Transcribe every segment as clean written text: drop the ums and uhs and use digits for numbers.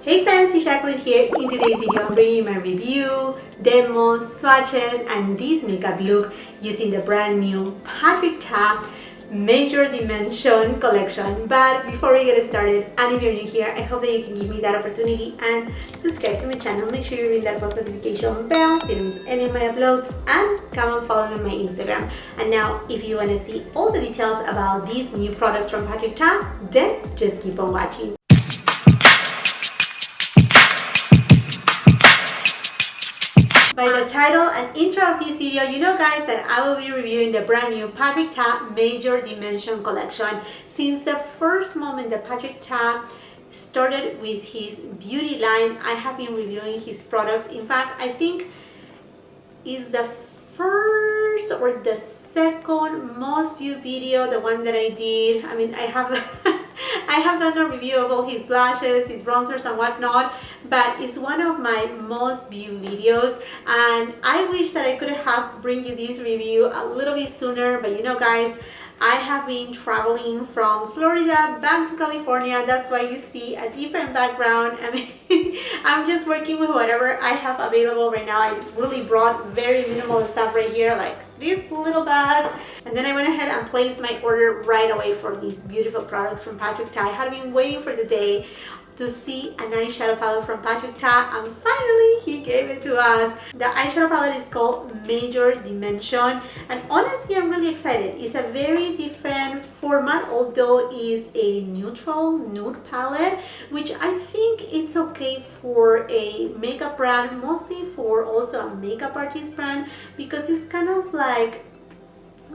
Hey friends, it's Jackeline here. In today's video, I'm bringing you my review, demo, swatches, and this makeup look using the brand new Patrick Ta Major Dimension collection. But before we get started, and if you're new here, I hope that you can give me that opportunity and subscribe to my channel. Make sure you ring that post notification bell so you don't miss any of my uploads, and come and follow me on my Instagram. And now, if you want to see all the details about these new products from Patrick Ta, then just keep on watching. By the title and intro of this video, you know guys that I will be reviewing the brand new Patrick Ta Major Dimension collection. Since the first moment that Patrick Ta started with his beauty line, I have been reviewing his products. In fact, I think is the first or the second most viewed video, the one that I did. I mean, I have I have done a review of all his blushes, his bronzers and whatnot, but it's one of my most viewed videos, and I wish that I could have bring you this review a little bit sooner. But you know guys, I have been traveling from Florida back to California. That's why you see a different background. I mean, I'm just working with whatever I have available right now. I really brought very minimal stuff right here, like this little bag. And then I went ahead and placed my order right away for these beautiful products from Patrick Ta. I had been waiting for the day to see an eyeshadow palette from Patrick Ta, and finally he gave it to us. The eyeshadow palette is called Major Dimension, and honestly I'm really excited. It's a very different format, although it's a neutral nude palette, which I think it's okay for a makeup brand, mostly for also a makeup artist brand, because it's kind of like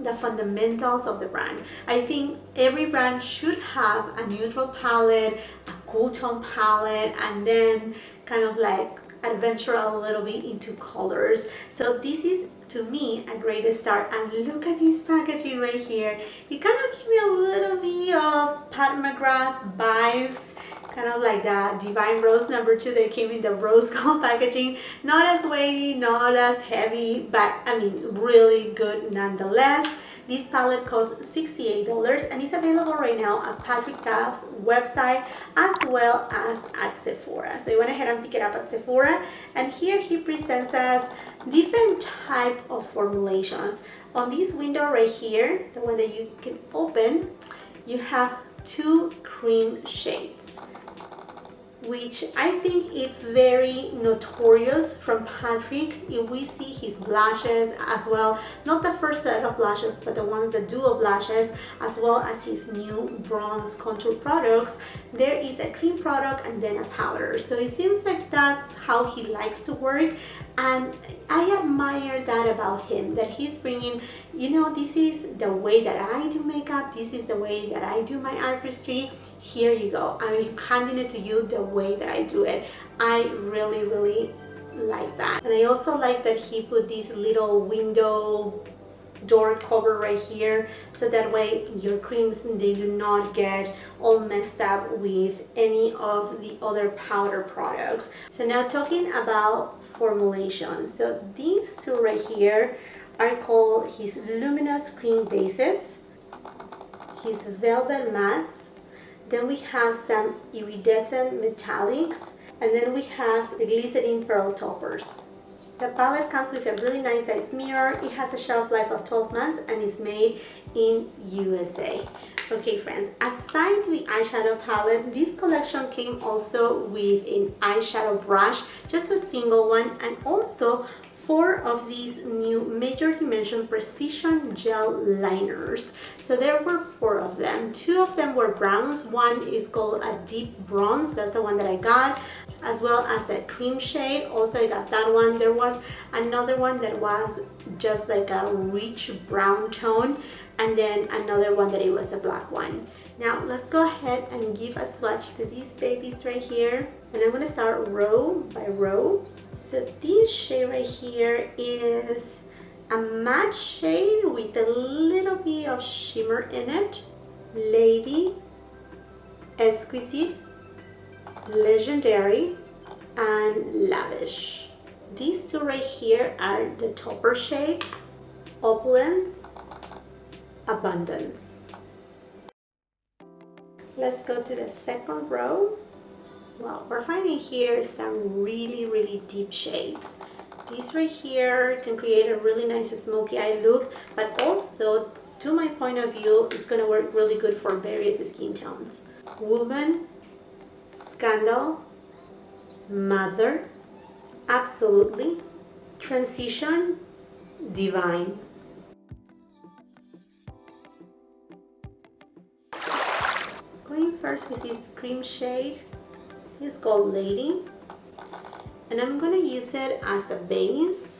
the fundamentals of the brand. I think every brand should have a neutral palette, a cool tone palette, and then kind of like adventure a little bit into colors. So this is, to me, a great start. And look at this packaging right here. It kind of gives me a little bit of Pat McGrath vibes, kind of like that Divine Rose number 2 that came in the rose gold packaging. Not as weighty, not as heavy, but I mean really good nonetheless. This palette costs $68 and is available right now at Patrick Ta's website as well as at Sephora. So you went ahead and pick it up at Sephora, and here he presents us different type of formulations. On this window right here, the one that you can open, you have 2 cream shades, which I think it's very notorious from Patrick. If we see his blushes as well, not the first set of blushes, but the ones that duo blushes, as well as his new bronze contour products, there is a cream product and then a powder. So it seems like that's how he likes to work, and I admire that about him, that he's bringing, you know, this is the way that I do makeup, this is the way that I do my artistry. Here you go, I'm handing it to you the way that I do it. I really like that. And I also like that he put this little window door cover right here, so that way your creams, they do not get all messed up with any of the other powder products. So now talking about formulation, so these 2 right here are called his luminous cream bases, his velvet mattes, then we have some iridescent metallics, and then we have the glycerin pearl toppers. The palette comes with a really nice size mirror. It has a shelf life of 12 months and is made in USA. Okay friends, aside the eyeshadow palette, this collection came also with an eyeshadow brush, just a single one, and also 4 of these new Major Dimension Precision Gel Liners. So there were 4 of them. 2 of them were browns. One is called a deep bronze, that's the one that I got, as well as a cream shade. Also I got that one. There was another one that was just like a rich brown tone, and then another one that it was a black one. Now let's go ahead and give a swatch to these babies right here, and I'm going to start row by row. So this shade right here is a matte shade with a little bit of shimmer in it. Lady, Exquisite, Legendary, and Lavish. These 2 right here are the topper shades, Opulence, Abundance. Let's go to the second row. Well, we're finding here some really deep shades. This right here can create a really nice smoky eye look, but also, to my point of view, it's going to work really good for various skin tones. Woman, Scandal, Mother, Absolutely, Transition, Divine. Going first with this cream shade. It's called Lady, and I'm gonna use it as a base.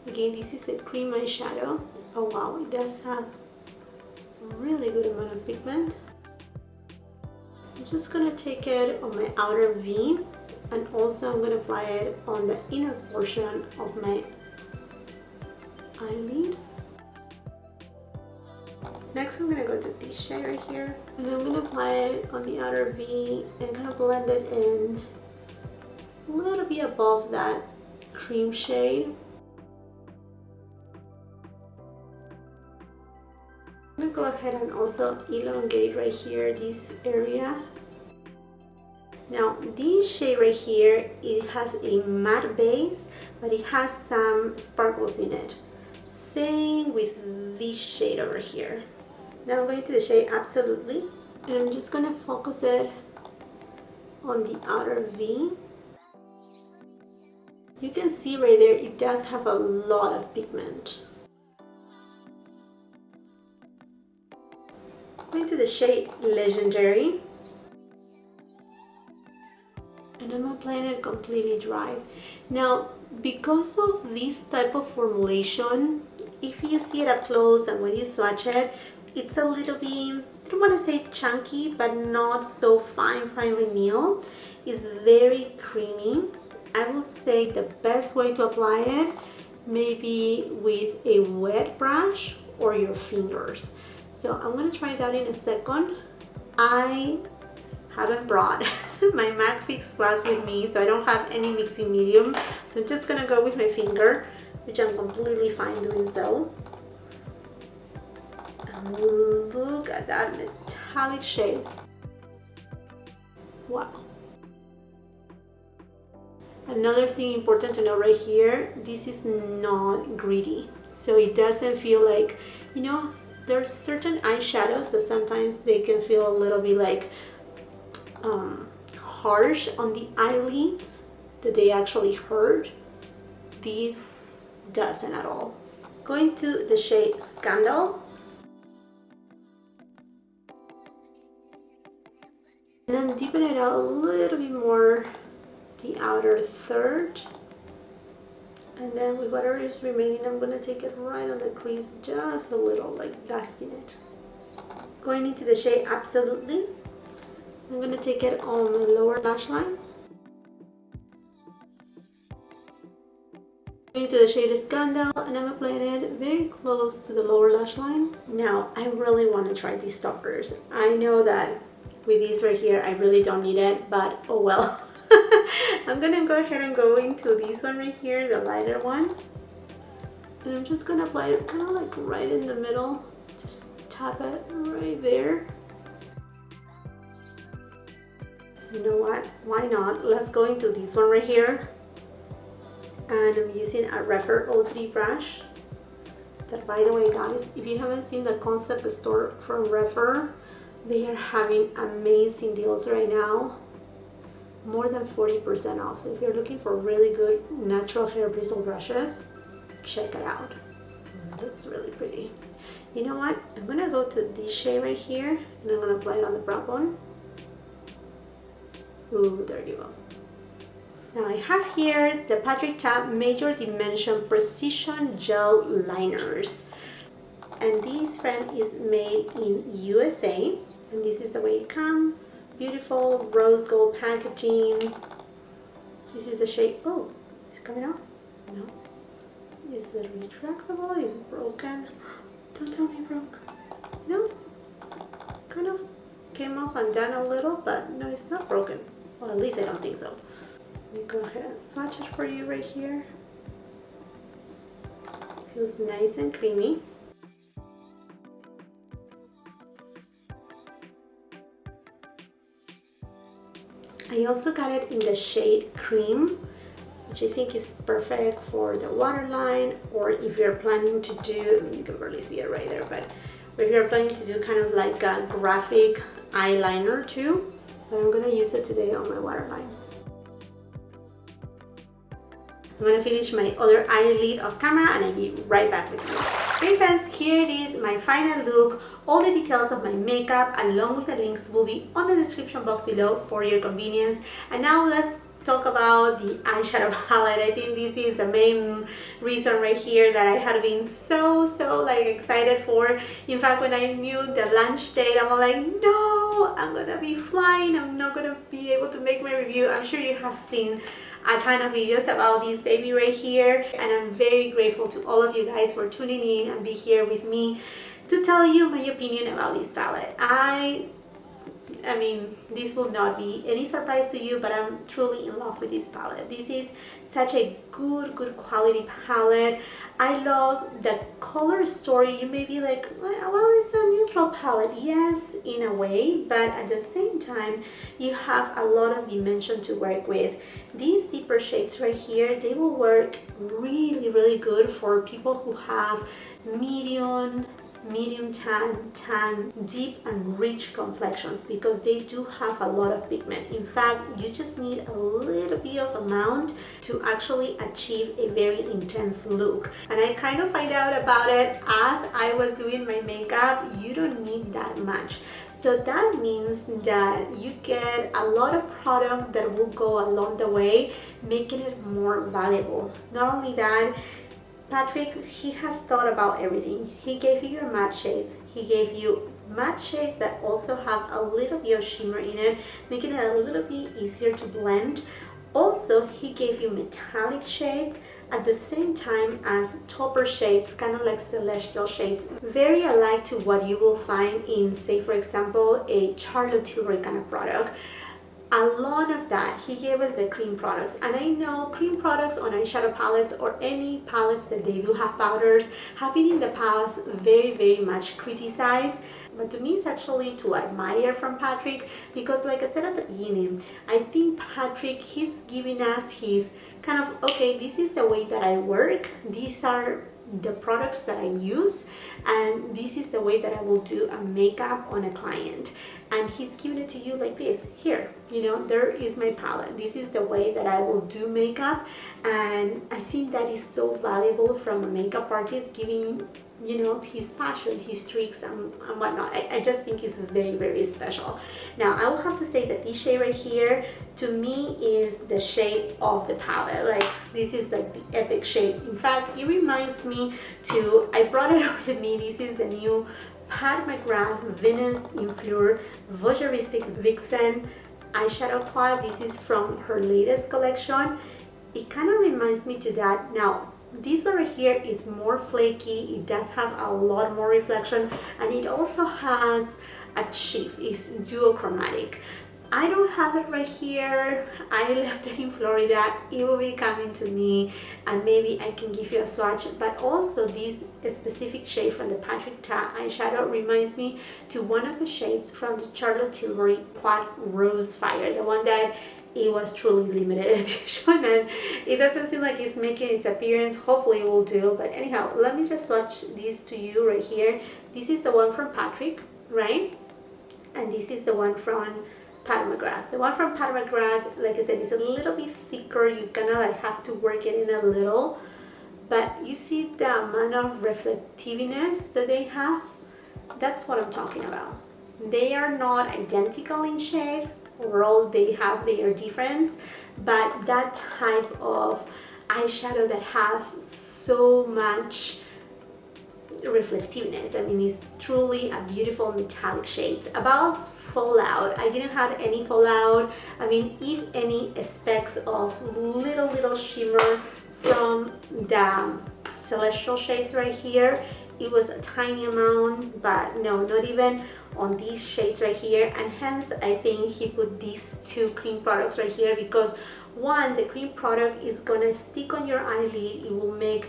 Again, this is a cream eyeshadow. Oh wow, it does have a really good amount of pigment. I'm just gonna take it on my outer V, and also I'm gonna apply it on the inner portion of my eyelid. Next, I'm gonna go to this shade right here, and I'm gonna apply it on the outer V and kind of blend it in a little bit above that cream shade. I'm gonna go ahead and also elongate right here, this area. Now, this shade right here, it has a matte base, but it has some sparkles in it. Same with this shade over here. Now I'm going to the shade Absolutely, and I'm just going to focus it on the outer V. You can see right there, it does have a lot of pigment. Going to the shade Legendary, and I'm applying it completely dry. Now, because of this type of formulation, if you see it up close and when you swatch it, it's a little bit, I don't want to say chunky, but not so finely milled. It's very creamy. I will say the best way to apply it maybe with a wet brush or your fingers. So I'm going to try that in a second. I haven't brought my MAC Fix Plus with me, so I don't have any mixing medium. So I'm just going to go with my finger, which I'm completely fine doing so. And look at that metallic shade. Wow. Another thing important to know right here, this is not gritty. So it doesn't feel like, you know, there's certain eyeshadows that sometimes they can feel a little bit like harsh on the eyelids, that they actually hurt. This doesn't at all. Going to the shade Scandal. And I'm deepening it out a little bit more, the outer third. And then with whatever is remaining, I'm going to take it right on the crease, just a little, like dusting it. Going into the shade Absolutely. I'm going to take it on my lower lash line. Going into the shade Scandal, and I'm applying it very close to the lower lash line. Now, I really want to try these toppers. I know that with these right here, I really don't need it, but oh well. I'm gonna go ahead and go into this one right here, the lighter one. And I'm just gonna apply it kind of like right in the middle. Just tap it right there. You know what? Why not? Let's go into this one right here. And I'm using a Rephr 03 brush. That, by the way, guys, if you haven't seen the concept store from Rephr, they are having amazing deals right now. More than 40% off. So if you're looking for really good natural hair bristle brushes, check it out. It looks really pretty. You know what? I'm gonna go to this shade right here, and I'm gonna apply it on the brow bone. Ooh, there you go. Now I have here the Patrick Ta Major Dimension Precision Gel Liners, and this friend is made in USA, and this is the way it comes. Beautiful rose gold packaging. This is the shade. Oh, is it coming off? No. Is it retractable? Is it broken? Don't tell me broke. No. Kind of came off and down a little, but no, it's not broken. Well, at least I don't think so. Let me go ahead and swatch it for you right here. Feels nice and creamy. I also got it in the shade Cream, which I think is perfect for the waterline, or if you're planning to do, you can barely see it right there, but if you're planning to do kind of like a graphic eyeliner too. But I'm gonna use it today on my waterline. I'm gonna finish my other eyelid off camera and I'll be right back with you. Okay friends, here it is, my final look. All the details of my makeup along with the links will be on the description box below for your convenience. And now let's talk about the eyeshadow palette. I think this is the main reason right here that I had been so like excited for. In fact, when I knew the launch date, I'm like, no, I'm gonna be flying. I'm not gonna be able to make my review. I'm sure you have seen a ton of videos about this baby right here, and I'm very grateful to all of you guys for tuning in and be here with me to tell you my opinion about this palette. I mean, this will not be any surprise to you, but I'm truly in love with this palette. This is such a good quality palette. I love the color story. You may be like, well, it's a neutral palette. Yes, in a way, but at the same time, you have a lot of dimension to work with. These deeper shades right here, they will work really good for people who have medium tan, deep and rich complexions, because they do have a lot of pigment. In fact, you just need a little bit of amount to actually achieve a very intense look. And I kind of find out about it as I was doing my makeup. You don't need that much. So that means that you get a lot of product that will go along the way, making it more valuable. Not only that, Patrick, he has thought about everything. He gave you your matte shades. He gave you matte shades that also have a little bit of shimmer in it, making it a little bit easier to blend. Also, he gave you metallic shades at the same time as topper shades, kind of like celestial shades. Very alike to what you will find in, say, for example, a Charlotte Tilbury kind of product. Along of that, he gave us the cream products, and I know cream products on eyeshadow palettes or any palettes that they do have powders have been in the past very much criticized, but to me it's actually to admire from Patrick, because like I said at the beginning, I think Patrick, he's giving us his kind of, okay, this is the way that I work, these are the products that I use, and this is the way that I will do a makeup on a client. And he's giving it to you like this. Here, you know, there is my palette. This is the way that I will do makeup. And I think that is so valuable from a makeup artist, giving, you know, his passion, his tricks and whatnot. I just think it's very special. Now, I will have to say that this shade right here, to me, is the shade of the palette. Like, this is like the epic shade. In fact, it reminds me to, I brought it with me. This is the new Pat McGrath Venus in Fleur Voyeuristic Vixen eyeshadow quad. This is from her latest collection. It kind of reminds me to that. Now, this one right here is more flaky. It does have a lot more reflection, and it also has a shift. It's duochromatic. I don't have it right here. I left it in Florida. It will be coming to me, and maybe I can give you a swatch. But also this specific shade from the Patrick Ta eyeshadow reminds me to one of the shades from the Charlotte Tilbury Quad Rose Fire, the one that it was truly limited edition, and it doesn't seem like it's making its appearance. Hopefully it will do. But anyhow, let me just swatch this to you right here. This is the one from Patrick, right? And this is the one from Pat McGrath. The one from Pat McGrath, like I said, is a little bit thicker. You kind of like have to work it in a little, but you see the amount of reflectiveness that they have. That's what I'm talking about. They are not identical in shade. Overall, they have their difference, but that type of eyeshadow that have so much reflectiveness, I mean, it's truly a beautiful metallic shade. About fallout, I didn't have any fallout. I mean, if any, specks of little shimmer from the celestial shades right here. It was a tiny amount, but no, not even on these shades right here. And hence I think he put these two cream products right here, because One, the cream product is gonna stick on your eyelid. It will make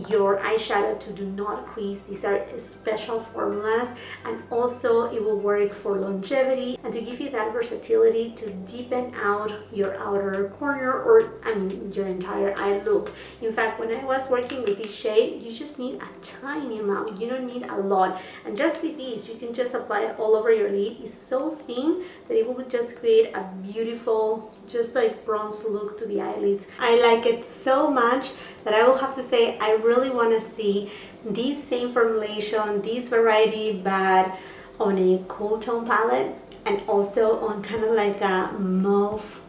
your eyeshadow to do not crease. These are special formulas, and also it will work for longevity and to give you that versatility to deepen out your outer corner, or I mean your entire eye look. In fact, when I was working with this shade, you just need a tiny amount. You don't need a lot, and just with this you can just apply it all over your lid. It's so thin that it will just create a beautiful, just like bronze look to the eyelids. I like it so much that I will have to say I really want to see this same formulation, this variety, but on a cool tone palette, and also on kind of like a mauve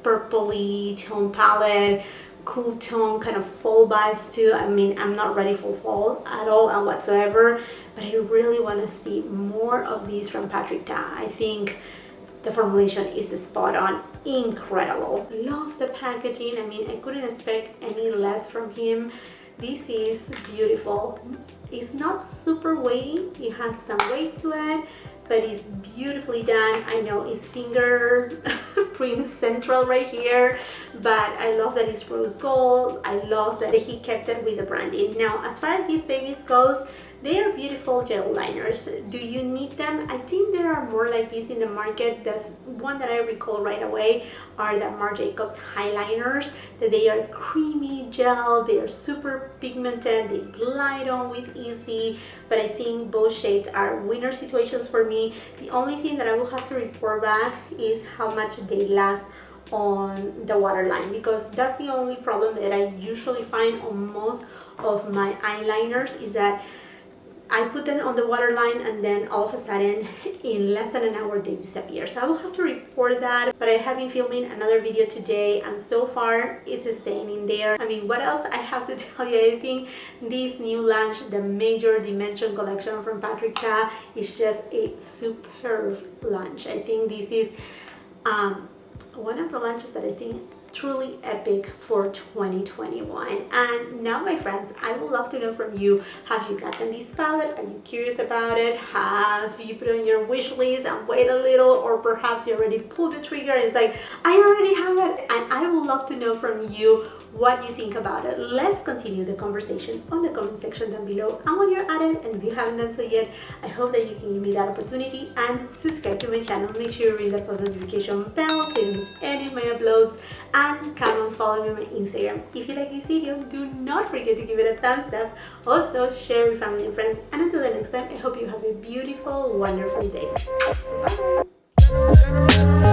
purpley tone palette, cool tone kind of fall vibes too. I mean, I'm not ready for fall at all and whatsoever, but I really want to see more of these from Patrick Ta. I think the formulation is spot on, incredible. Love the packaging. I mean, I couldn't expect any less from him. This is beautiful. It's not super weighty, it has some weight to it, but it's beautifully done. I know it's finger print central right here, but I love that it's rose gold. I love that he kept it with the branding. Now, as far as these babies goes, they are beautiful gel liners. Do you need them? I think there are more like this in the market. The one that I recall right away are the Marc Jacobs highliners, that they are creamy gel, they are super pigmented, they glide on with easy, but I think both shades are winner situations for me. The only thing that I will have to report back is how much they last on the waterline, because that's the only problem that I usually find on most of my eyeliners, is that I put them on the waterline and then all of a sudden in less than an hour they disappear. So I will have to report that, but I have been filming another video today and so far it's staying in there. I mean, what else I have to tell you? I think this new launch, the Major Dimension collection from Patrick Ta, is just a superb launch. I think this is one of the launches that I think truly epic for 2021. And now, my friends, I would love to know from you, have you gotten this palette? Are you curious about it? Have you put it on your wish list and wait a little, or perhaps you already pulled the trigger and it's like, I already have it? And I would love to know from you what you think about it. Let's continue the conversation on the comment section down below. And while you're at it, and if you haven't done so yet, I hope that you can give me that opportunity and subscribe to my channel. Make sure you ring that post notification bell so you don't miss any of my uploads, and come and follow me on my Instagram. If you like this video, do not forget to give it a thumbs up. Also, share with family and friends. And until the next time, I hope you have a beautiful, wonderful day. Bye.